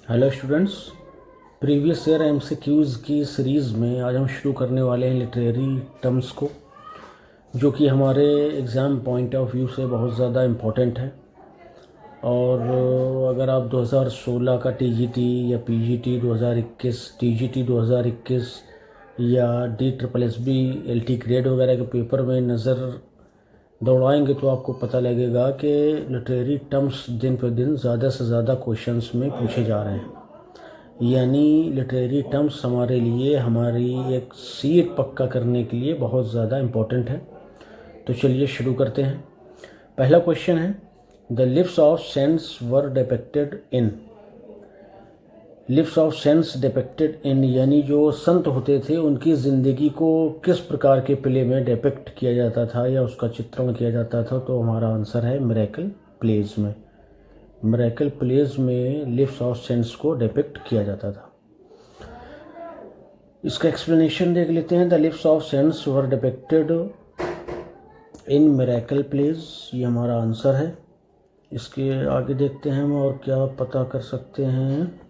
Hello students. Previous year MCQs की series में आज हम शुरू करने वाले हैं लिटरेरी टर्म्स को, जो कि हमारे एग्ज़ाम पॉइंट ऑफ व्यू से बहुत ज़्यादा इम्पोर्टेंट है। और अगर आप 2016 का टीजीटी या पीजीटी 2021, टीजीटी 2021 या DSSB LT ग्रेड वगैरह के पेपर में नज़र दौड़ाएंगे तो आपको पता लगेगा कि लिटरेरी टर्म्स दिन पर दिन ज़्यादा से ज़्यादा क्वेश्चंस में पूछे जा रहे हैं। यानी लिटरेरी टर्म्स हमारे लिए हमारी एक सीट पक्का करने के लिए बहुत ज़्यादा इम्पोर्टेंट है। तो चलिए शुरू करते हैं। पहला क्वेश्चन है, the lives of saints were depicted in. Lives of saints depicted in यानी जो संत होते थे उनकी ज़िंदगी को किस प्रकार के प्ले में डिपिक्ट किया जाता था या उसका चित्रण किया जाता था। तो हमारा आंसर है मिरेकल प्लेज में। मिरेकल प्लेज में लिव्स ऑफ सेंट्स को डिपिक्ट किया जाता था। इसका एक्सप्लेनेशन देख लेते हैं। The lives of saints were depicted in miracle plays, ये हमारा आंसर है। इसके आगे देखते हैं हम और क्या पता कर सकते हैं।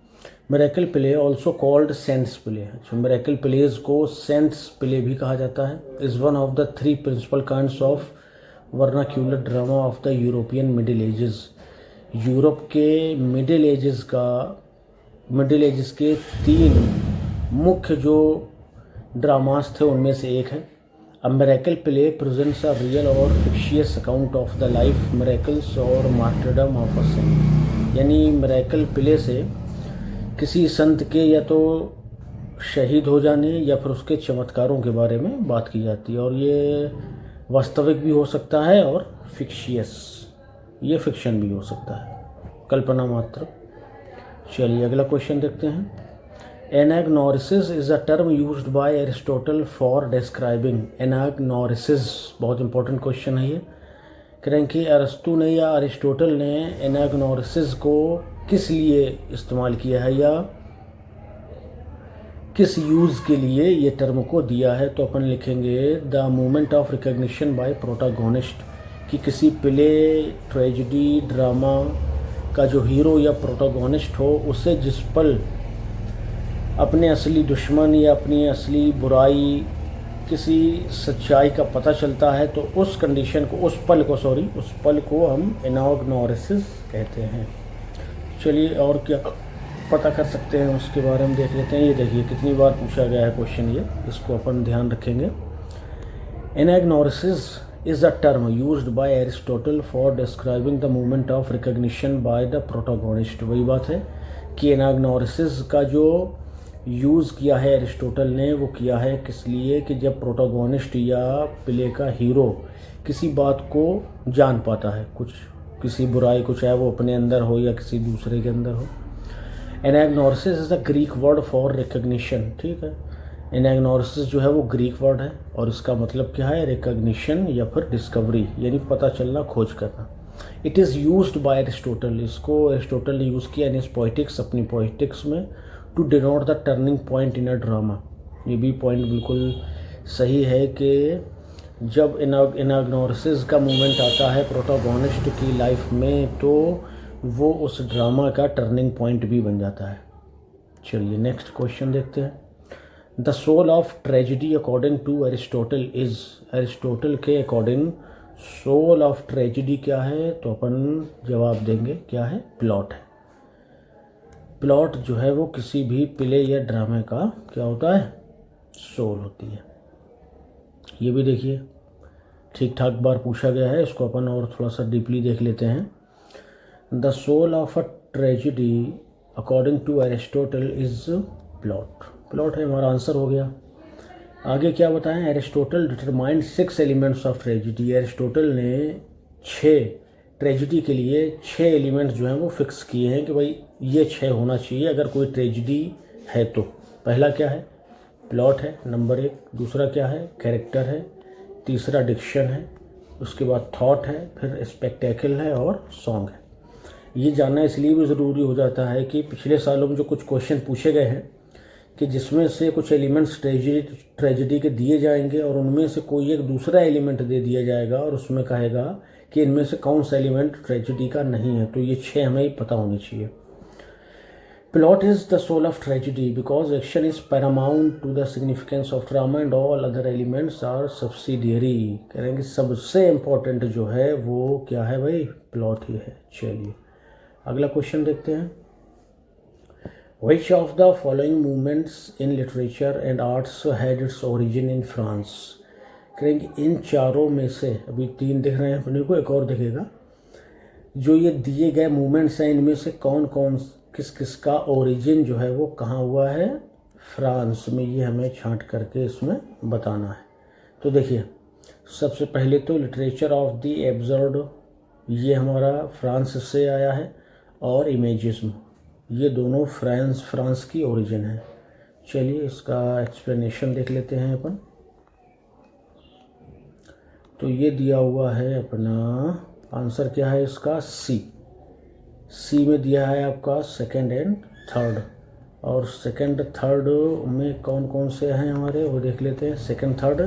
Miracle play also called saints play, miracle plays को सेंट्स प्ले भी कहा जाता है। Is one of the 3 principal kinds of vernacular drama of the European middle ages. Europe के मिडिल एजेस के 3 मुख्य जो ड्रामास थे उनमें से एक है। A miracle play presents a real or fictitious account of the life miracles or martyrdom of a saint. यानी मिरेकल प्ले से किसी संत के या तो शहीद हो जाने या फिर उसके चमत्कारों के बारे में बात की जाती है, और ये वास्तविक भी हो सकता है और फिक्शियस, ये फिक्शन भी हो सकता है, कल्पना मात्र। चलिए अगला क्वेश्चन देखते हैं। Anagnorisis is a term used by Aristotle for describing. Anagnorisis बहुत इंपॉर्टेंट क्वेश्चन है ये। कह रहे हैं कि अरस्तु ने या अरिस्टोटल ने एनाग्नोरिसिस को किस लिए इस्तेमाल किया है या किस यूज़ के लिए ये टर्म को दिया है। तो अपन लिखेंगे the moment of recognition by protagonist, कि किसी प्ले, ट्रेजिडी, ड्रामा का जो हीरो या प्रोटागोनिस्ट हो उसे जिस पल अपने असली दुश्मन या अपनी असली बुराई, किसी सच्चाई का पता चलता है तो उस कंडीशन को, उस पल को हम एनाग्नोरिसिस कहते हैं। चलिए और क्या पता कर सकते हैं उसके बारे में देख लेते हैं। ये देखिए कितनी बार पूछा गया है क्वेश्चन, ये इसको अपन ध्यान रखेंगे। एनाग्नोरिसिस is a term used by Aristotle for describing the moment of recognition by the protagonist। वही बात है कि एनाग्नोरिसिस का जो यूज़ किया है एरिस्टोटल ने, वो किया है किस लिए कि जब प्रोटागोनिस्ट या प्ले का हीरो किसी बात को जान पाता है, कुछ किसी बुराई को, चाहे वो अपने अंदर हो या किसी दूसरे के अंदर हो। Anagnorisis is the Greek word for recognition. ठीक है, एनाग्नोरिसिस जो है वो ग्रीक वर्ड है और इसका मतलब क्या है, रिकग्निशन या फिर डिस्कवरी, यानी पता चलना, खोज करना। It is used by Aristotle, इसको एरिस्टोटल ने यूज़ किया इन हिज पोएटिक्स, अपनी पोएटिक्स में, to denote the turning point in a drama. ये भी पॉइंट बिल्कुल सही है कि जब एनाग्नोरिसिस का मोमेंट आता है प्रोटागोनिस्ट की लाइफ में तो वो उस ड्रामा का टर्निंग पॉइंट भी बन जाता है। चलिए नेक्स्ट क्वेश्चन देखते हैं। The soul of tragedy according to Aristotle is. Aristotle के अकॉर्डिंग सोल ऑफ ट्रेजिडी क्या है, तो अपन जवाब देंगे क्या है, प्लॉट है। प्लॉट जो है वो किसी भी प्ले या ड्रामे का क्या होता है, सोल होती है। ये भी देखिए ठीक ठाक बार पूछा गया है, इसको अपन और थोड़ा सा डीपली देख लेते हैं। The soul of a tragedy according to Aristotle is plot. Plot है हमारा आंसर हो गया। आगे क्या बताएं, Aristotle determined 6 elements of tragedy. Aristotle ने 6 ट्रेजिडी के लिए 6 एलिमेंट्स जो हैं वो फिक्स किए हैं कि भाई ये 6 होना चाहिए अगर कोई ट्रेजिडी है तो। पहला क्या है, प्लॉट है, नंबर 1। दूसरा क्या है, कैरेक्टर है। तीसरा डिक्शन है। उसके बाद थॉट है, फिर स्पेक्टेकल है और सॉन्ग है। ये जानना इसलिए भी ज़रूरी हो जाता है कि पिछले सालों में जो कुछ क्वेश्चन पूछे गए हैं कि जिसमें से कुछ एलिमेंट्स ट्रेजिडी के दिए जाएंगे और उनमें से कोई एक दूसरा एलिमेंट दे दिया जाएगा और उसमें कहेगा कि इनमें से कौन सा एलिमेंट ट्रेजिडी का नहीं है। तो ये 6 हमें पता होनी चाहिए। Plot is the soul of tragedy because action is paramount to the significance of drama and all other elements are subsidiary. करेंगे सबसे इम्पोर्टेंट जो है वो क्या है भाई, प्लॉट ही है। चलिए अगला क्वेश्चन देखते हैं। Which of the following movements in literature and arts had its origin in France? करेंगे इन चारों में से, अभी तीन दिख रहे हैं अपने को, एक और दिखेगा, जो ये दिए गए मूवमेंट्स हैं इनमें से कौन कौन किस किस का ओरिजिन जो है वो कहाँ हुआ है, फ्रांस में। ये हमें छांट करके इसमें बताना है। तो देखिए सबसे पहले तो लिटरेचर ऑफ द एब्सर्ड, ये हमारा फ्रांस से आया है, और इमेजिज्म, ये दोनों फ्रांस की ओरिजिन है। चलिए इसका एक्सप्लेनेशन देख लेते हैं अपन। तो ये दिया हुआ है अपना आंसर क्या है इसका, सी में दिया है आपका सेकंड एंड थर्ड, और सेकंड थर्ड में कौन कौन से हैं हमारे वो देख लेते हैं। सेकंड थर्ड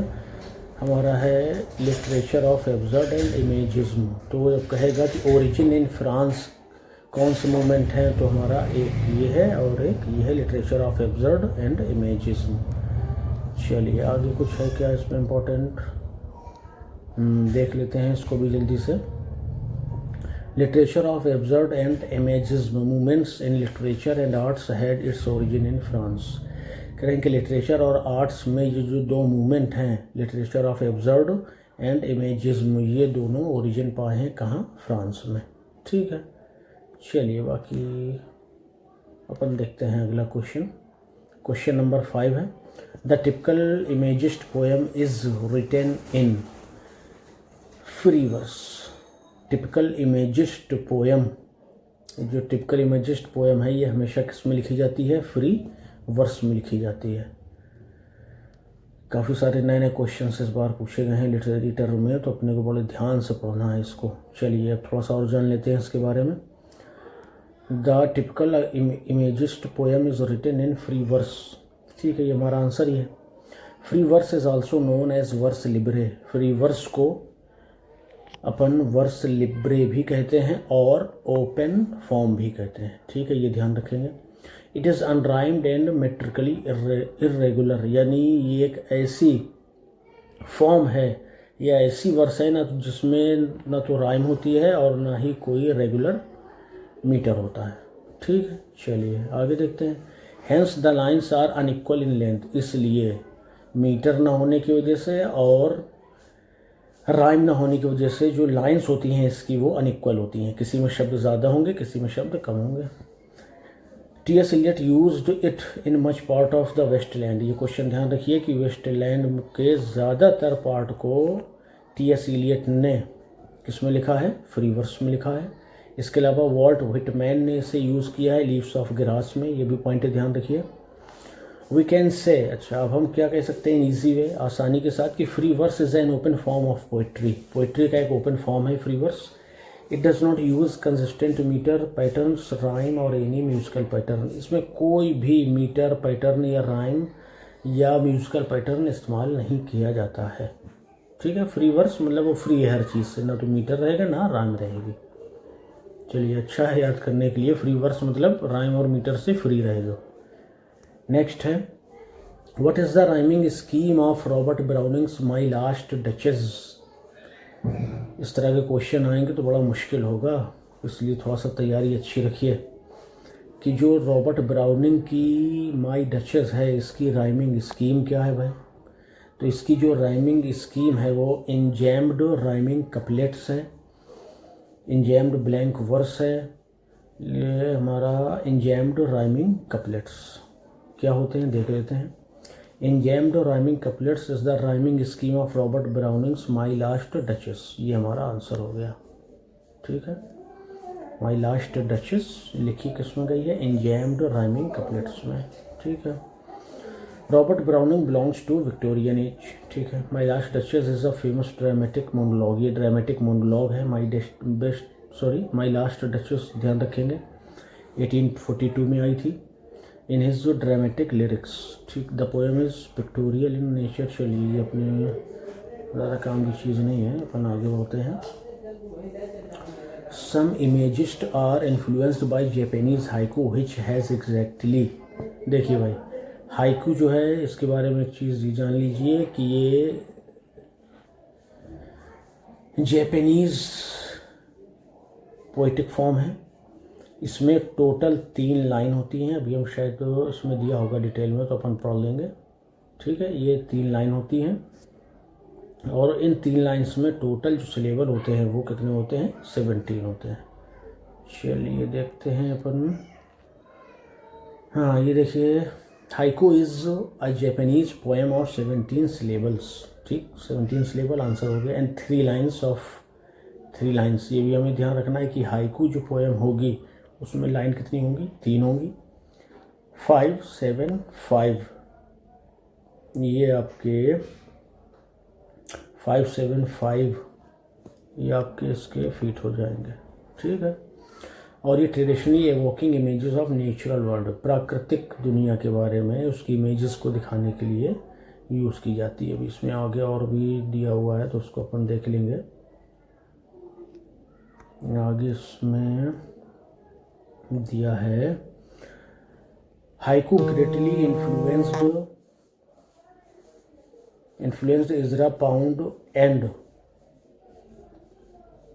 हमारा है literature of absurd and imagism. तो वो जब कहेगा कि ओरिजिन इन फ्रांस कौन से मूवमेंट हैं, तो हमारा एक ये है और एक ये है, literature of absurd and imagism. चलिए आगे कुछ है क्या इसमें इम्पोर्टेंट, देख लेते हैं इसको भी जल्दी से। Literature of absurd and imagism movements in literature and arts had its origin in France. करें कि लिटरेचर और आर्ट्स में ये जो दो मूवमेंट हैं, literature of absurd and imagism, ये दोनों ओरिजिन पाए हैं कहाँ, फ्रांस में। ठीक है, चलिए बाकी अपन देखते हैं अगला क्वेश्चन। क्वेश्चन नंबर 5 है, the typical imagist poem is written in free verse. Typical imagist poem, जो टिपिकल इमेजिस्ट पोएम है ये हमेशा किस में लिखी जाती है, फ्री वर्स में लिखी जाती है। काफ़ी सारे नए नए क्वेश्चंस इस बार पूछे गए हैं लिटरेरी टर्म में, तो अपने को बड़े ध्यान से पढ़ना है इसको। चलिए अब थोड़ा सा और जान लेते हैं इसके बारे में। The typical imagist poem is written in free verse. ठीक है, ये हमारा आंसर ही है। Free verse is also known as verse libre. Free verse को अपन वर्स लिब्रे भी कहते हैं और ओपन फॉर्म भी कहते हैं। ठीक है, ये ध्यान रखेंगे। It is unrhymed and metrically irregular, यानी ये एक ऐसी फॉर्म है या ऐसी वर्स है ना जिसमें ना तो राइम होती है और ना ही कोई रेगुलर मीटर होता है। ठीक है, चलिए आगे देखते हैं। Hence the lines are unequal in length, इसलिए मीटर ना होने की वजह से और राइम ना होने की वजह से जो लाइंस होती हैं इसकी वो अनइक्वल होती हैं, किसी में शब्द ज़्यादा होंगे किसी में शब्द कम होंगे। T S. Eliot used it in much part of the Waste Land. ये क्वेश्चन ध्यान रखिए कि वेस्टलैंड के ज़्यादातर पार्ट को टी.एस. एलियट ने किस में लिखा है, फ्री वर्स में लिखा है। इसके अलावा वॉल्ट व्हिटमैन ने इसे यूज़ किया है लीव्स ऑफ ग्रास में, ये भी पॉइंट ध्यान रखिए। वी कैन से, अच्छा अब हम क्या कह सकते हैं ईजी वे, आसानी के साथ, कि free verse is an open form of poetry. Poetry का एक ओपन फॉर्म है free verse. It does not use consistent metre patterns rhyme और एनी म्यूजिकल पैटर्न। इसमें कोई भी मीटर पैटर्न या राइम या म्यूजिकल पैटर्न इस्तेमाल नहीं किया जाता है। ठीक है, फ्री वर्स मतलब वो फ्री है हर चीज़ से, ना तो मीटर रहेगा ना राइम रहेगी। चलिए अच्छा है याद करने के लिए, फ्री वर्स मतलब राइम और मीटर से फ्री रहेगा। नेक्स्ट है, what is the rhyming scheme of Robert Browning's My Last Duchess. इस तरह के क्वेश्चन आएंगे तो बड़ा मुश्किल होगा, इसलिए थोड़ा सा तैयारी अच्छी रखिए कि जो रॉबर्ट ब्राउनिंग की माई डचेस है इसकी राइमिंग स्कीम क्या है भाई। तो इसकी जो राइमिंग स्कीम है वो इंजैम्ड राइमिंग कपलेट्स है, इंजैम्ड ब्लैंक वर्स है, ये हमारा इंजैम्ड राइमिंग कपलेट्स क्या होते हैं देख लेते हैं। Enjambed rhyming couplets is the rhyming scheme of Robert Browning's My Last Duchess, ये हमारा आंसर हो गया। ठीक है, माई लास्ट डचेस लिखी किस में गई है, इंजैम्ड राइमिंग कपलेट्स में। ठीक है, Robert Browning belongs to Victorian age. ठीक है, My Last Duchess is a famous dramatic monologue, ये ड्रामेटिक मोनोलॉग है। माई लास्ट डचेस ध्यान रखेंगे 1842 में आई थी। इन हिज जो ड्रामेटिक लिरिक्स, ठीक, the poem is pictorial in nature. चलिए ये अपने ज़्यादा काम की चीज़ नहीं है, अपन आगे बढ़ते हैं। Some imagists are influenced by Japanese haiku which has exactly. देखिए भाई, हाइकू जो है इसके बारे में एक चीज़ जान लीजिए कि ये जापानीज पोइटिक फॉर्म है। इसमें टोटल 3 लाइन होती हैं। अभी हम शायद तो इसमें दिया होगा डिटेल में, तो अपन पढ़ लेंगे। ठीक है, ये 3 लाइन होती हैं और इन 3 लाइन्स में टोटल जो सिलेबल होते हैं वो कितने होते हैं? 17 होते हैं। चलिए देखते हैं अपन। हाँ, ये देखिए, haiku is a Japanese poem of 17 syllables. ठीक, 17 सिलेबल आंसर हो गया। And 3 lines of 3 lines. ये भी हमें ध्यान रखना है कि हाइकू जो पोएम होगी उसमें लाइन कितनी होंगी? 3 होंगी। 5 7 5, ये आपके 5 7 5 ये आपके इसके फीट हो जाएंगे। ठीक है, और ये traditionally evoking images of natural world, प्राकृतिक दुनिया के बारे में उसकी इमेजेस को दिखाने के लिए यूज़ की जाती है। अभी इसमें आगे और भी दिया हुआ है तो उसको अपन देख लेंगे। आगे इसमें दिया है, haiku greatly influenced Ezra Pound and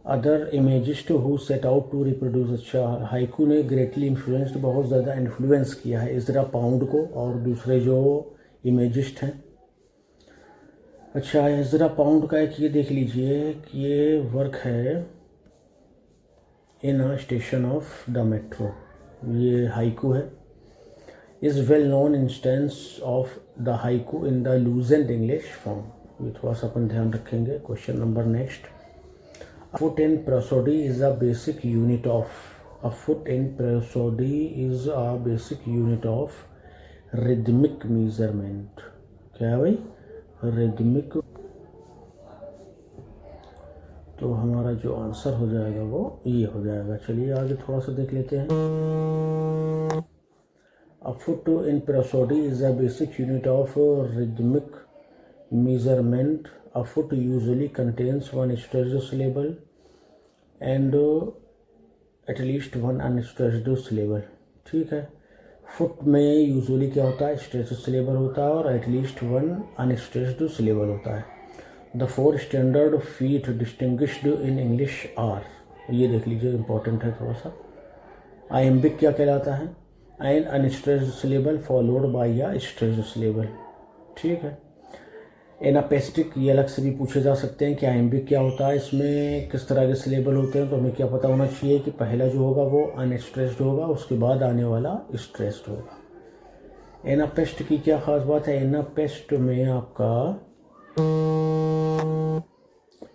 other imagists who set out to reproduce. अच्छा, हाइकू ने ग्रेटली इन्फ्लुएंस्ड, बहुत ज़्यादा इन्फ्लुएंस किया है इजरा पाउंड को और दूसरे जो इमेजिस्ट हैं। अच्छा, इजरा पाउंड का एक ये देख लीजिए कि ये वर्क है in a station of the metro. ये हाइकू है। Is well known instance of the haiku in the lucent English form. ये थोड़ा सा अपन ध्यान रखेंगे। Question number next, a foot in prosody is a basic unit of rhythmic measurement। क्या है भाई? रिदमिक। तो हमारा जो आंसर हो जाएगा वो ये हो जाएगा। चलिए आगे थोड़ा सा देख लेते हैं। A foot in prosody is a basic unit of rhythmic measurement। A foot usually contains 1 stressed syllable and at least 1 unstressed syllable। ठीक है, फुट में यूजुअली क्या होता है? स्ट्रेस्ड सिलेबल होता है और एटलीस्ट 1 अनस्ट्रेस्ड सिलेबल होता है। The 4 standard feet distinguished in English are. ये देख लीजिए, इंपॉर्टेंट है थोड़ा सा। आइम्बिक क्या कहलाता है? An unstressed syllable followed by a stressed syllable. ठीक है, एनापेस्टिक ये अलग से भी पूछे जा सकते हैं कि आइम्बिक क्या होता है, इसमें किस तरह के सिलेबल होते हैं। तो हमें क्या पता होना चाहिए कि पहला जो होगा वो अनस्ट्रेस्ड होगा, उसके बाद आने वाला स्ट्रेस्ड होगा। एनापेस्ट की क्या खास बात है? एनापेस्ट में आपका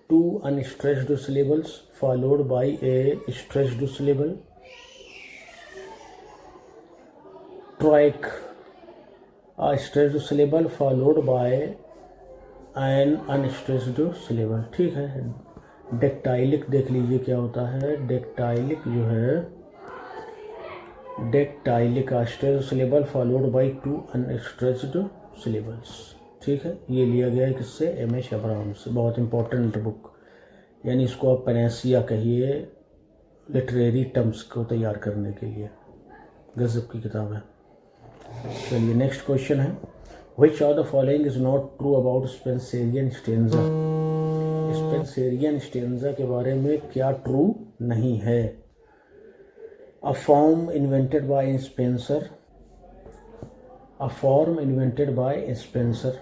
2 unstressed syllables followed by a stressed syllable. ट्राइक, a stressed syllable followed by an unstressed syllable। ठीक है, डेक्टाइलिक देख लीजिए क्या होता है। डेक्टाइलिक जो है, dactylic stressed syllable followed by 2 unstressed syllables. ठीक है, ये लिया गया है किससे? एम.एच. अब्राहम से। बहुत इंपॉर्टेंट बुक, यानी इसको आप पैनेसिया कहिए लिटरेरी टर्म्स को तैयार करने के लिए। गजब की किताब है। चलिए नेक्स्ट क्वेश्चन है, which of the following is not true about Spencerian stanza. Spencerian stanza के बारे में क्या ट्रू नहीं है? A form invented by Spencer. A form invented by Spencer,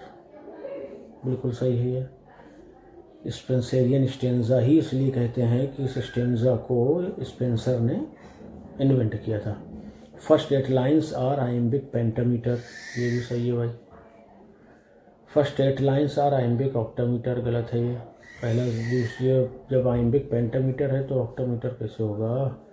बिल्कुल सही है ये। स्पेंसेरियन स्टेंजा ही इसलिए कहते हैं कि इस स्टेंजा को स्पेंसर ने इन्वेंट किया था। First 8 lines are iambic pentameter, ये भी सही है भाई। First 8 lines are iambic octameter, गलत है ये। पहला दूसरी, जब आइम्बिक पेंटामीटर है तो ऑक्टामीटर कैसे होगा?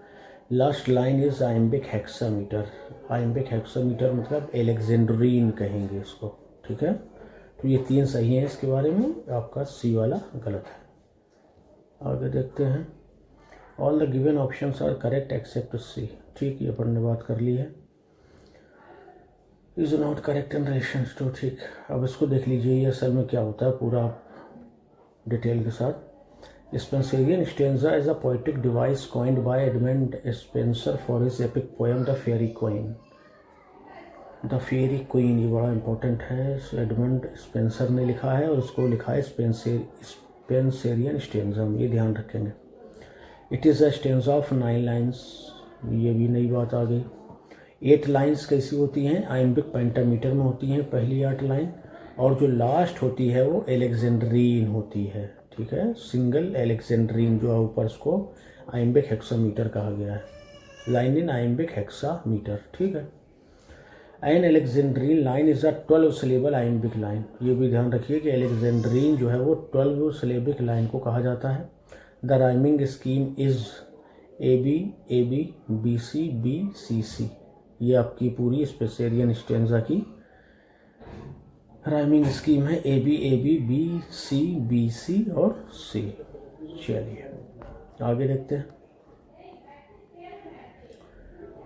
Last line is iambic hexameter. Iambic hexameter मतलब एलेक्जेंड्रीन कहेंगे इसको। ठीक है, तो ये 3 सही हैं इसके बारे में, आपका सी वाला गलत है। आगे देखते हैं। All the given options are correct except C. ठीक, ये अपन ने बात कर ली है। Is not correct in relation to. ठीक, अब इसको देख लीजिए, ये असल में क्या होता है पूरा डिटेल के साथ। Spenserian stanza is a poetic device coined by Edmund Spenser for his epic poem The Fairy Queen. The Fairy Queen, ये बड़ा इंपॉर्टेंट है, एडमंड स्पेंसर ने लिखा है और उसको लिखा है स्पेंसेरियन स्टेंजम, ये ध्यान रखेंगे। It is a stanza of 9 lines, ये भी नई बात आ गई। 8 लाइन्स कैसी होती हैं? आइम्बिक पेंटामीटर में होती हैं पहली 8 लाइन, और जो लास्ट होती है वो एलेक्जेंड्रीन होती है, ठीक है, सिंगल एलेक्जेंड्रीन जो है ऊपर, उसको आइम्बिक हेक्सामीटर कहा गया है, लाइन इन आइम्बिक हेक्सामीटर, ठीक है। An alexandrine line is a 12 syllable iambic line, ये भी ध्यान रखिए कि एलेक्जेंड्रीन जो है वो 12 सिलेबिक लाइन को कहा जाता है। The rhyming scheme is A B B C C, ये आपकी पूरी स्पेंसेरियन स्टेंजा की राइमिंग स्कीम है, ए बी सी और सी। चलिए आगे देखते हैं।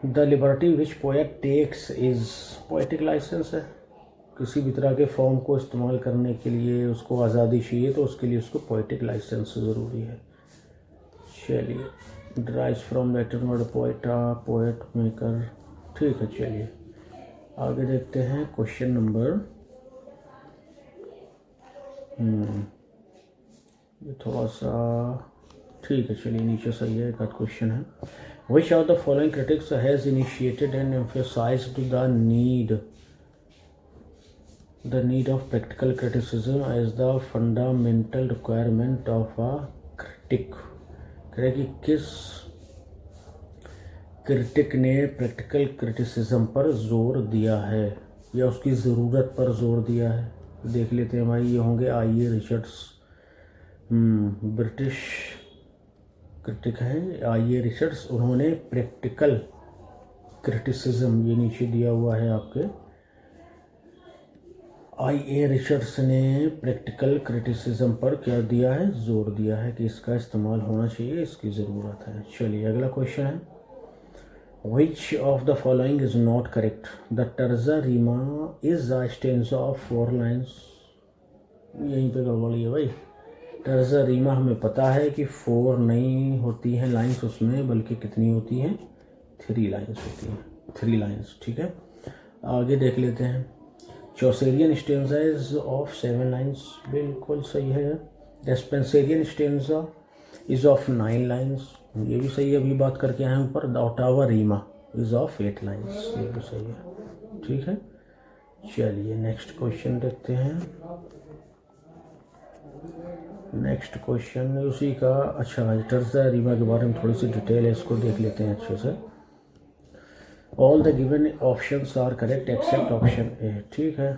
The liberty which poet takes is, poetic licence है, किसी भी तरह के फॉर्म को इस्तेमाल करने के लिए उसको आज़ादी चाहिए, तो उसके लिए उसको पोएटिक लाइसेंस ज़रूरी है। चलिए, ड्राइव्स फ्रॉम लैटिन वर्ड पोएटा, पोएट मेकर, ठीक है। चलिए आगे देखते हैं क्वेश्चन नंबर, ये थोड़ा सा ठीक है, चलिए नीचे सही है, एक आध क्वेश्चन है। Which of the following critics has initiated and emphasized the need of practical criticism as the fundamental requirement of a critic? कहे कि किस क्रिटिक ने प्रैक्टिकल क्रिटिसिज्म पर जोर दिया है या उसकी ज़रूरत पर जोर दिया है? देख लेते हैं भाई, ये होंगे आई.ए. रिचर्ड्स, ब्रिटिश क्रिटिक हैं आई.ए. रिचर्ड्स। उन्होंने प्रैक्टिकल क्रिटिसिज्म, ये नीचे दिया हुआ है आपके, आई.ए. रिचर्ड्स ने प्रैक्टिकल क्रिटिसिज्म पर क्या दिया है? जोर दिया है कि इसका इस्तेमाल होना चाहिए, इसकी ज़रूरत है। चलिए अगला क्वेश्चन है, which of the following is not correct? The terza rima is a stanza of 4 lines, यहीं पे गड़बड़ी है भाई। टर्जा रीमा हमें पता है कि 4 नहीं होती हैं लाइन्स उसमें, बल्कि कितनी होती हैं? 3 लाइन्स होती हैं, 3 लाइन्स, ठीक है। आगे देख लेते हैं, Chaucerian stanza is of 7 lines, बिल्कुल सही है। The Spenserian stanza is of 9 lines, ये भी सही है, अभी बात करके आए ऊपर। The ottava rima is of 8 lines, ये भी सही है, ठीक है। चलिए नेक्स्ट क्वेश्चन देखते हैं। नेक्स्ट क्वेश्चन उसी का, अच्छा टर्जा रीमा के बारे में थोड़ी सी डिटेल है, इसको देख लेते हैं अच्छे से। All the given options are correct except option A, ठीक है।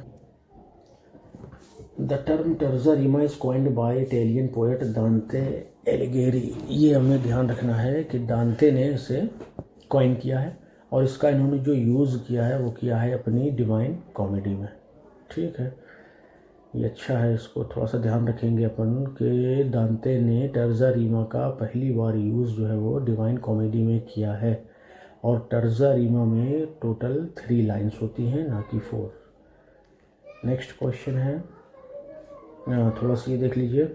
The term terza rima is coined by Italian poet Dante एलिगेरी, ये हमें ध्यान रखना है कि दांते ने इसे कॉइन किया है और इसका इन्होंने जो यूज़ किया है वो किया है अपनी डिवाइन कॉमेडी में, ठीक है। ये अच्छा है, इसको थोड़ा सा ध्यान रखेंगे अपन कि दांते ने टर्जा रीमा का पहली बार यूज़ जो है वो डिवाइन कॉमेडी में किया है, और टर्जा रीमा में टोटल 3 लाइन्स होती हैं, ना कि 4। नेक्स्ट क्वेश्चन है, थोड़ा सा ये देख लीजिए।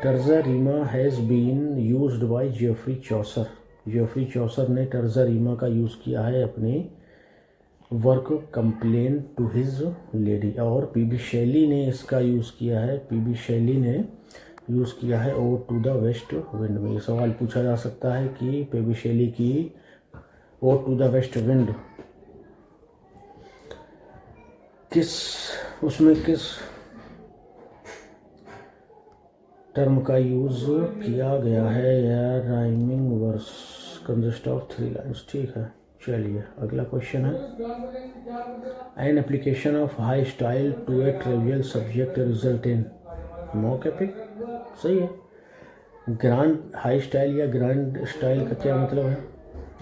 Terza rima has been used by Geoffrey Chaucer, Geoffrey Chaucer ने टर्जा रीमा का यूज़ किया है अपने work Complaint to His Lady, और पी.बी. शेली ने इसका यूज़ किया है, पी.बी. शेली ने यूज़ किया है Ode to the West Wind में। ये सवाल पूछा जा सकता है कि पी.बी. शेली की Ode to the West Wind किस टर्म का यूज़ किया गया है, या rhyming verse consist of 3 lines, ठीक है। चलिए अगला क्वेश्चन है, an application of high style to a trivial subject result in mock epic, सही है। ग्रांड हाई स्टाइल या ग्रैंड स्टाइल का क्या मतलब है?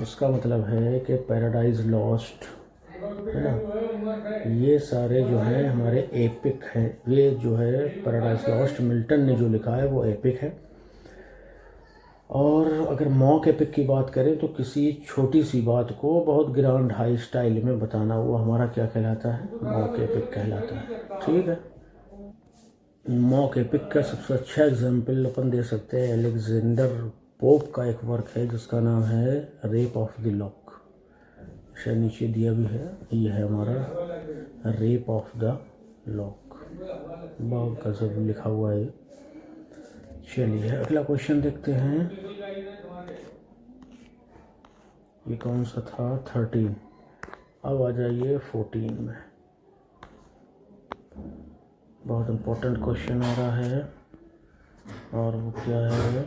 इसका मतलब है कि पैराडाइज लॉस्ट, है ना, ये सारे जो हैं हमारे एपिक हैं। ये जो है पैराडाइज लॉस्ट मिल्टन ने जो लिखा है वो एपिक है। और अगर मॉक एपिक की बात करें तो किसी छोटी सी बात को बहुत ग्रांड हाई स्टाइल में बताना, वो हमारा क्या कहलाता है? मॉक एपिक कहलाता है, ठीक है। मॉक एपिक का सबसे अच्छा एग्जाम्पल अपन दे सकते हैं अलेक्जेंडर पोप का एक वर्क है जिसका नाम है रेप ऑफ द लॉक। शायद नीचे दिया भी है, ये है हमारा रेप ऑफ द लॉक, बहुत गजब लिखा हुआ है। चलिए अगला क्वेश्चन देखते हैं, ये कौन सा था 13। अब आ जाइए 14 में, बहुत इम्पोर्टेंट क्वेश्चन आ रहा है और वो क्या है,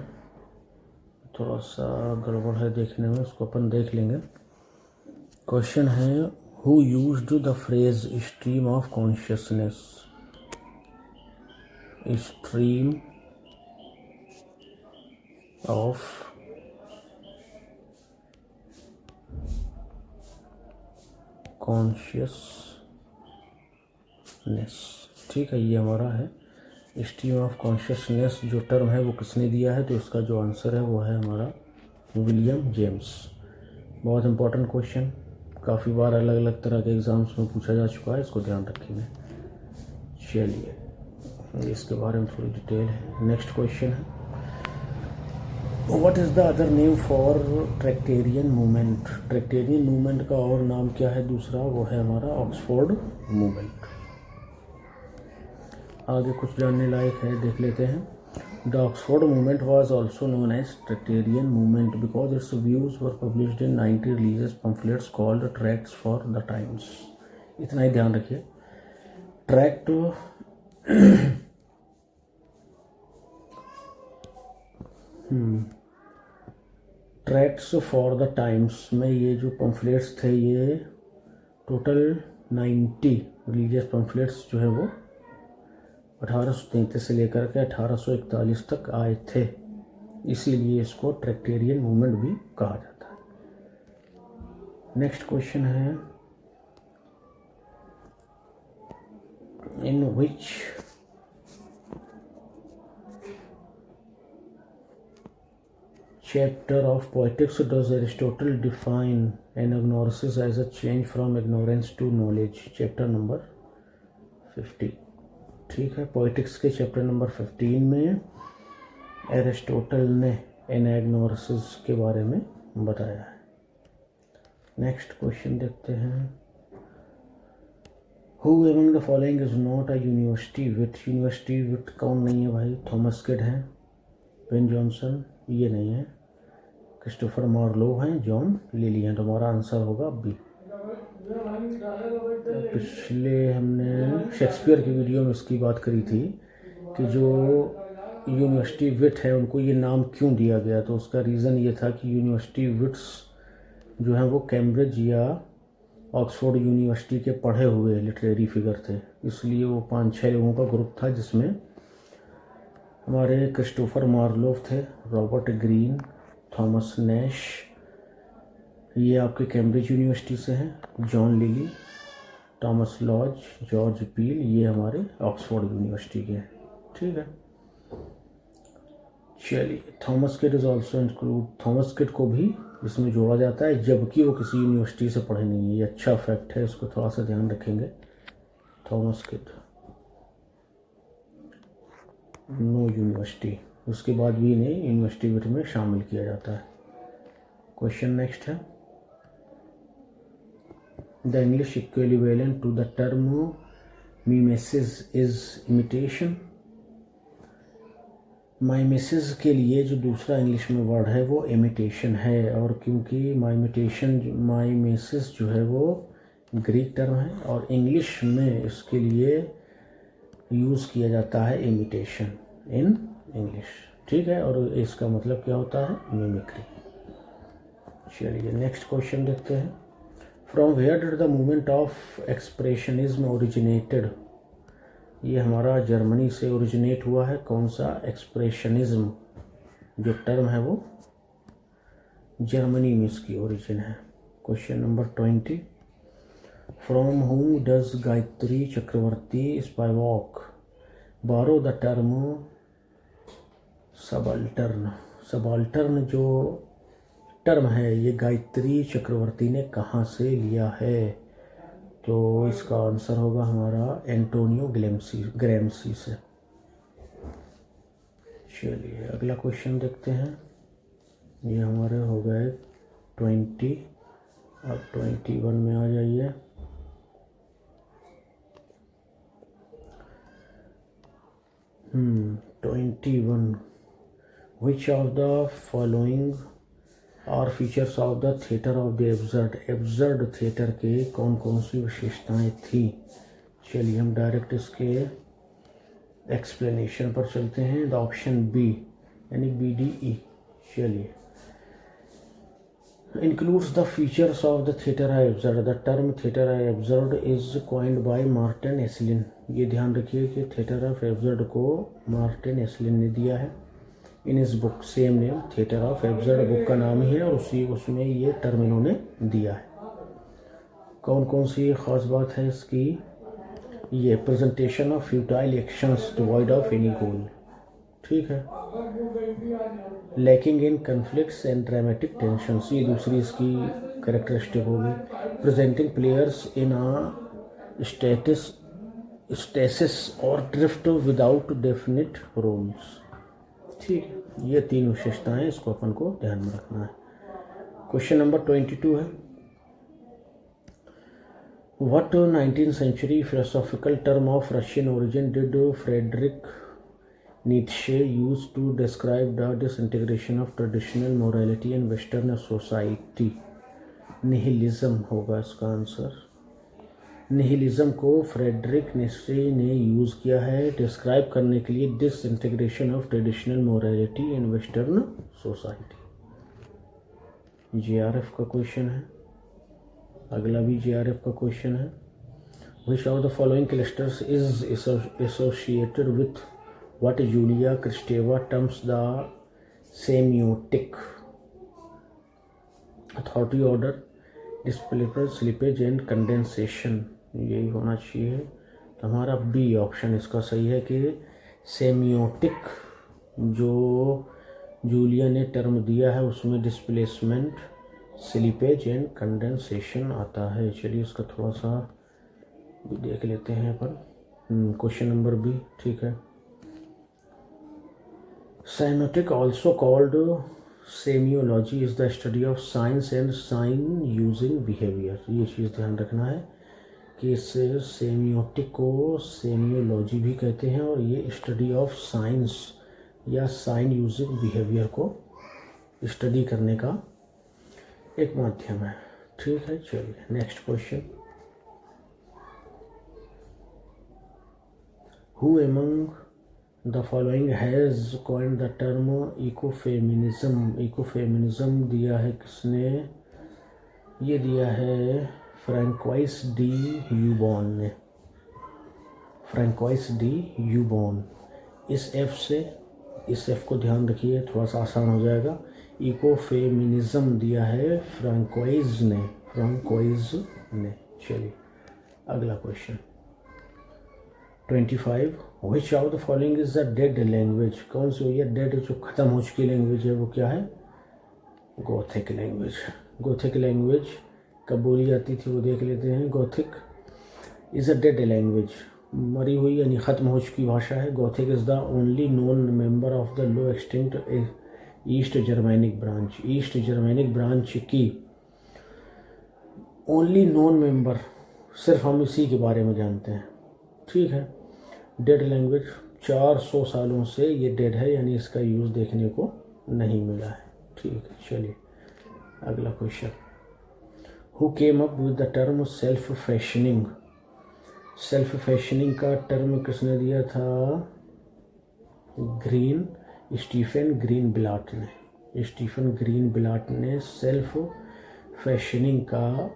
थोड़ा सा गड़बड़ है देखने में, उसको अपन देख लेंगे। क्वेश्चन है who used the phrase stream of consciousness, stream of consciousness. ठीक है, ये हमारा है स्ट्रीम ऑफ कॉन्शियसनेस। जो टर्म है वो किसने दिया है, तो इसका जो आंसर है वो है हमारा विलियम जेम्स। बहुत इंपॉर्टेंट क्वेश्चन, काफ़ी बार अलग अलग तरह के एग्ज़ाम्स में पूछा जा चुका है, इसको ध्यान रखेंगे। चलिए इसके बारे में थोड़ी डिटेल है। नेक्स्ट क्वेश्चन है what is the other name for Tractarian movement. Tractarian movement का और नाम क्या है दूसरा, वो है हमारा ऑक्सफोर्ड मूवमेंट। आगे कुछ जानने लायक है, देख लेते हैं। The Oxford movement was also known as Tractarian movement because its views were published in 90 religious pamphlets called tracts for the times. इतना ही ध्यान रखिए। Tract tracts for the times में ये जो पम्फलेट्स थे ये टोटल 90 रिलीजियस पम्फलेट्स जो है वो 1833 से लेकर के 1841 तक आए थे, इसीलिए इसको ट्रैक्टेरियन मूवमेंट भी कहा जाता है। नेक्स्ट क्वेश्चन है इन विच chapter of Poetics does Aristotle define anagnorisis as a change from ignorance to knowledge? Chapter number 50। ठीक है, पोइटिक्स के चैप्टर नंबर 15 में एरिस्टोटल ने एनाग्नोरिसिस के बारे में बताया है। नेक्स्ट क्वेश्चन देखते हैं who among the following is not a university wit. University wit कौन नहीं है भाई, थॉमस किड हैं, बेन जॉनसन ये नहीं है, क्रिस्टोफर मार्लो हैं, जॉन लिली हैं। तो हमारा आंसर होगा बी। पिछले हमने शेक्सपियर की वीडियो में इसकी बात करी थी कि जो यूनिवर्सिटी विट है उनको ये नाम क्यों दिया गया, तो उसका रीज़न ये था कि यूनिवर्सिटी विट्स जो हैं वो कैम्ब्रिज या ऑक्सफोर्ड यूनिवर्सिटी के पढ़े हुए लिटरेरी फिगर थे, इसलिए वो 5-6 लोगों का ग्रुप था जिसमें हमारे क्रिस्टोफर मार्लोव थे, रॉबर्ट ग्रीन, थॉमस नैश ये आपके कैम्ब्रिज यूनिवर्सिटी से हैं, John lily, Thomas Lodge, George Peele ये हमारे ऑक्सफोर्ड यूनिवर्सिटी के हैं। ठीक है, चलिए Thomas kid is also include, Thomas kid को भी इसमें जोड़ा जाता है जबकि वो किसी यूनिवर्सिटी से पढ़े नहीं है, ये अच्छा फैक्ट है, इसको थोड़ा सा ध्यान रखेंगे। थॉमस किड नो यूनिवर्सिटी, उसके बाद भी इन्हें यूनिवर्सिटी विट में शामिल किया जाता है। क्वेश्चन नेक्स्ट है the English equivalent to the term mimesis is imitation. Mimesis के लिए जो दूसरा इंग्लिश में वर्ड है वो इमिटेशन है, और क्योंकि माइमेसिस जो है वो ग्रीक टर्म है और इंग्लिश में इसके लिए यूज़ किया जाता है इमिटेशन इन इंग्लिश। ठीक है, और इसका मतलब क्या होता है, मिमिक्री। चलिए नेक्स्ट क्वेश्चन देखते हैं from where did the movement of expressionism originated. ये हमारा जर्मनी से ओरिजिनेट हुआ है। कौन सा, एक्सप्रेशनिज्म जो टर्म है वो जर्मनी में इसकी ओरिजिन है। Question number 20 from whom does Gayatri Chakravorty Spivak borrow the term subaltern. Subaltern जो टर्म है ये गायत्री चक्रवर्ती ने कहाँ से लिया है, तो इसका आंसर होगा हमारा एंटोनियो ग्रैम्सी से। चलिए अगला क्वेश्चन देखते हैं। ये हमारे हो गए 20, अब 21 में आ जाइए। Twenty one, which of the following are features of the theatre of the absurd. Absurd theatre के कौन कौन सी विशेषताएं थी। चलिए हम डायरेक्ट इसके एक्सप्लेनेशन पर चलते हैं। द ऑप्शन बी यानी BDE। चलिए, includes the features of the theater absurd. The term theater absurd is coined by Martin Esslin. ये ध्यान रखिए कि थिएटर ऑफ एब्सर्ड को मार्टिन एस्लिन ने दिया है इन इस book, same name theatre of absurd book का नाम ही है और उसमें ये टर्म इन्होंने दिया है। कौन कौन सी खास बात है इसकी। ये presentation of futile actions devoid of any गोल, ठीक है। Lacking in conflicts and dramatic tensions, ये दूसरी इसकी करेक्टरिस्टिक होगी। Presenting players in a stasis और ड्रिफ्ट विदाउट डेफिनिट रोल्स, ठीक है। ये तीन विशेषताएं इसको अपन को ध्यान में रखना है। क्वेश्चन नंबर 22 है, what 19th century philosophical term of Russian origin did Friedrich Nietzsche use to describe the disintegration of traditional morality in Western society? Nihilism होगा इसका आंसर। निहिलिज्म को फ्रेडरिक नीत्शे ने यूज़ किया है डिस्क्राइब करने के लिए disintegration of traditional morality in western society. JRF का क्वेश्चन है, अगला भी JRF का क्वेश्चन है। Which of the following clusters is associated with what Julia Kristeva terms the semiotic. Authority order, displacement, slippage and condensation, यही होना चाहिए। तो हमारा बी ऑप्शन इसका सही है कि सेमियोटिक जो जूलिया ने टर्म दिया है उसमें डिस्प्लेसमेंट, स्लिपेज एंड कंडेंसेशन आता है। चलिए इसका थोड़ा सा भी देख लेते हैं अपन। क्वेश्चन नंबर बी, ठीक है। Semiotic also called semiology is the study of science and sign using behaviour. ये चीज़ ध्यान रखना है कि इस सेमियोटिक को सेमियोलॉजी भी कहते हैं और ये स्टडी ऑफ साइंस या साइन यूजिंग बिहेवियर को स्टडी करने का एक माध्यम है, ठीक है। चलिए next question, who among the following has coined the term ecofeminism. Ecofeminism दिया है किसने, ये दिया है फ्रैंकोइस डी यूबॉन ने। फ्रैंकोइस डी यूबॉन, इस एफ से, इस एफ को ध्यान रखिए थोड़ा सा आसान हो जाएगा। इकोफेमिनिज्म दिया है फ्रैंकोइस ने, फ्रैंकोइस ने। चलिए अगला question 25, which of the following is the dead language. कौन सी हुई है डेड, जो ख़त्म हो चुकी लैंग्वेज है वो क्या है, गोथिक लैंग्वेज। गोथिक लैंग्वेज कब बोली जाती थी वो देख लेते हैं। Gothic is a dead language, मरी हुई यानी ख़त्म हो चुकी भाषा है। Gothic is the only known member of the low extinct east Germanic branch. East Germanic branch की ओनली नोन मेंबर, सिर्फ हम इसी के बारे में जानते हैं, ठीक है। डेड लैंग्वेज 400 सालों से ये डेड है, यानी इसका यूज़ देखने को नहीं मिला है, ठीक है। चलिए अगला question, who came up with the term self fashioning. Self fashioning का टर्म किसने दिया था, स्टीफन ग्रीन ब्लाट ने। स्टीफन ग्रीन ब्लाट ने सेल्फ फैशनिंग का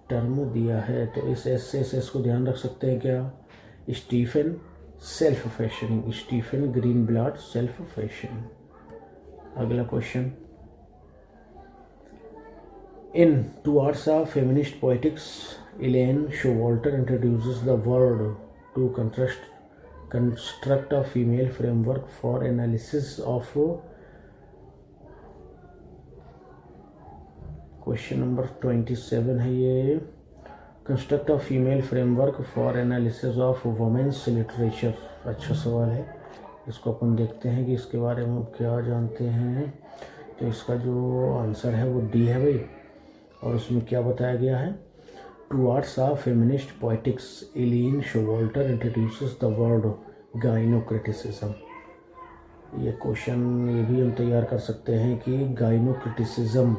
टर्म दिया है। तो इस एस को ध्यान रख सकते हैं क्या, Stephen self fashioning, Stephen Greenblatt self fashioning. अगला question, in towards of feminist poetics Elaine Showalter introduces the word to construct a female framework for analysis of question number 27 है ये, construct a female framework for analysis of women's literature. अच्छा सवाल है, इसको अपन देखते हैं कि इसके बारे में क्या जानते हैं। तो इसका जो आंसर है वो डी है भाई। और उसमें क्या बताया गया है, towards a feminist poetics Elaine Showalter introduces the word gynocriticism. ये क्वेश्चन ये भी हम तैयार कर सकते हैं कि गाइनोक्रिटिसिज्म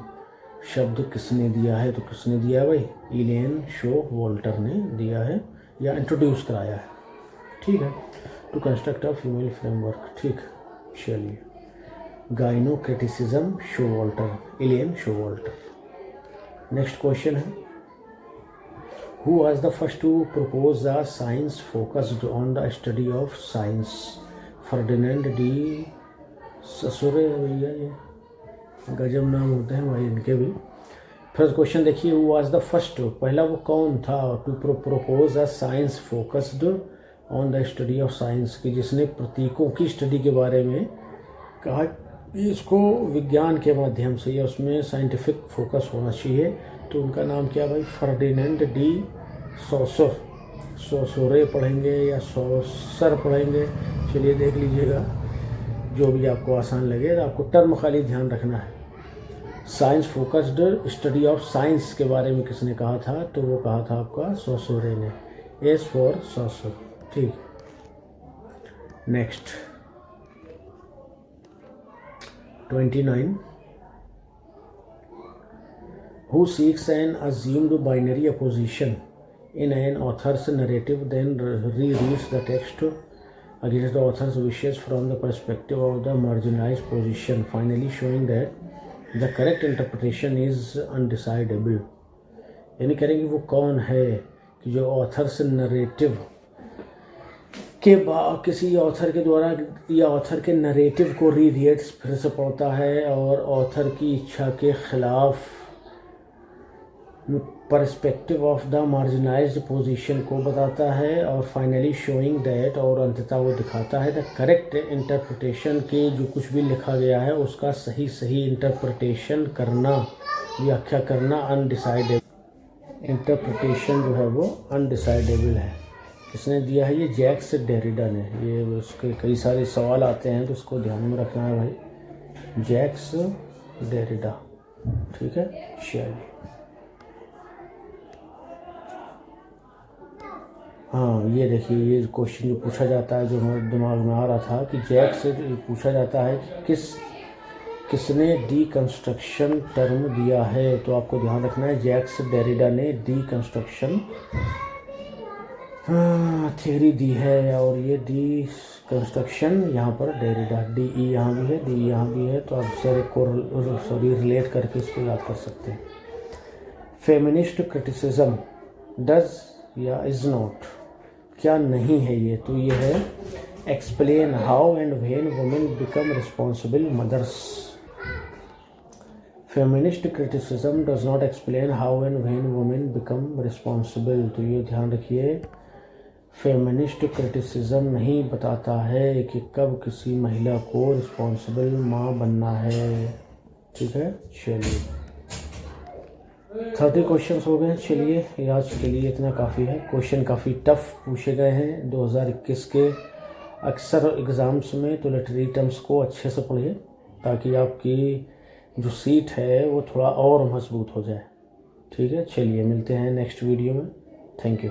शब्द किसने दिया है। तो किसने दिया है भाई, एलिन शोवाल्टर ने दिया है या इंट्रोड्यूस कराया है। ठीक है, to construct a female framework. ठीक, चलिए, gynocriticism Showalter, Elaine Showalter. Next question है, who was the first to propose the science focused on the study of science. Ferdinand de Saussure भैया, ये गजब नाम होते हैं भाई इनके भी। फर्स्ट क्वेश्चन देखिए, हु वाज द फर्स्ट, पहला वो कौन था to propose a science focused on the study of science, कि जिसने प्रतीकों की स्टडी के बारे में कहा इसको विज्ञान के माध्यम से या उसमें साइंटिफिक फोकस होना चाहिए। तो उनका नाम क्या भाई, फर्डिनेंड डी सॉसर। सॉसरे पढ़ेंगे या सॉसर पढ़ेंगे, चलिए देख लीजिएगा, जो भी आपको आसान लगे। तो आपको टर्म खाली ध्यान रखना है। Science focused study of science के बारे में किसने कहा था, तो वो कहा था आपका सॉसरे ने, एस फॉर सॉसर। ठीक, next 29, who seeks an assumed binary opposition in an author's narrative then rereads the text against the author's wishes from the perspective of the marginalized position, finally showing that the correct interpretation is undecidable। यानी करेंगे वो कौन है कि जो authors narrative के बाद किसी ऑथर के द्वारा या ऑथर के नरेटिव को रीरीड्स फिर से पढ़ता है और ऑथर की इच्छा के खिलाफ पर्सपेक्टिव ऑफ द मार्जिनाइज्ड पोजीशन को बताता है, और फाइनली शोइंग दैट, और अंततः वो दिखाता है द करेक्ट इंटरप्रिटेशन के जो कुछ भी लिखा गया है उसका सही सही इंटरप्रिटेशन करना, व्याख्या करना अनडिसाइडेबल। इंटरप्रिटेशन जो है वो अनडिसाइडेबल है। किसने दिया है ये, जैक्स डेरिडा ने। ये उसके कई सारे सवाल आते हैं तो उसको ध्यान में रखना है भाई, जैक्स डेरिडा। ठीक है, चलिए, हाँ ये देखिए, ये क्वेश्चन जो पूछा जाता है जो हमारे दिमाग में आ रहा था कि जैक्स से पूछा जाता है कि किसने डीकंस्ट्रक्शन टर्म दिया है। तो आपको ध्यान रखना है, जैक्स डेरिडा ने डीकंस्ट्रक्शन थ्योरी दी है, और ये डीकंस्ट्रक्शन यहाँ पर डेरिडा, डी ई यहाँ भी है, डी यहाँ भी है, तो आप सर रिलेट करके इसको याद कर सकते हैं। फेमिनिस्ट क्रिटिसिज्म डज या इज नॉट, क्या नहीं है ये, तो ये है explain how and when women become responsible mothers. Feminist criticism does not explain how and when women become responsible, तो ये ध्यान रखिए, फेमिनिस्ट क्रिटिसिज्म नहीं बताता है कि कब किसी महिला को रिस्पॉन्सिबल माँ बनना है। ठीक है, चलिए 30 क्वेश्चंस हो गए। चलिए आज के लिए इतना काफ़ी है। क्वेश्चन काफ़ी टफ पूछे गए हैं 2021 के अक्सर एग्ज़ाम्स में, तो लिटरेरी टर्म्स को अच्छे से पढ़िए ताकि आपकी जो सीट है वो थोड़ा और मजबूत हो जाए। ठीक है, चलिए मिलते हैं नेक्स्ट वीडियो में। Thank you.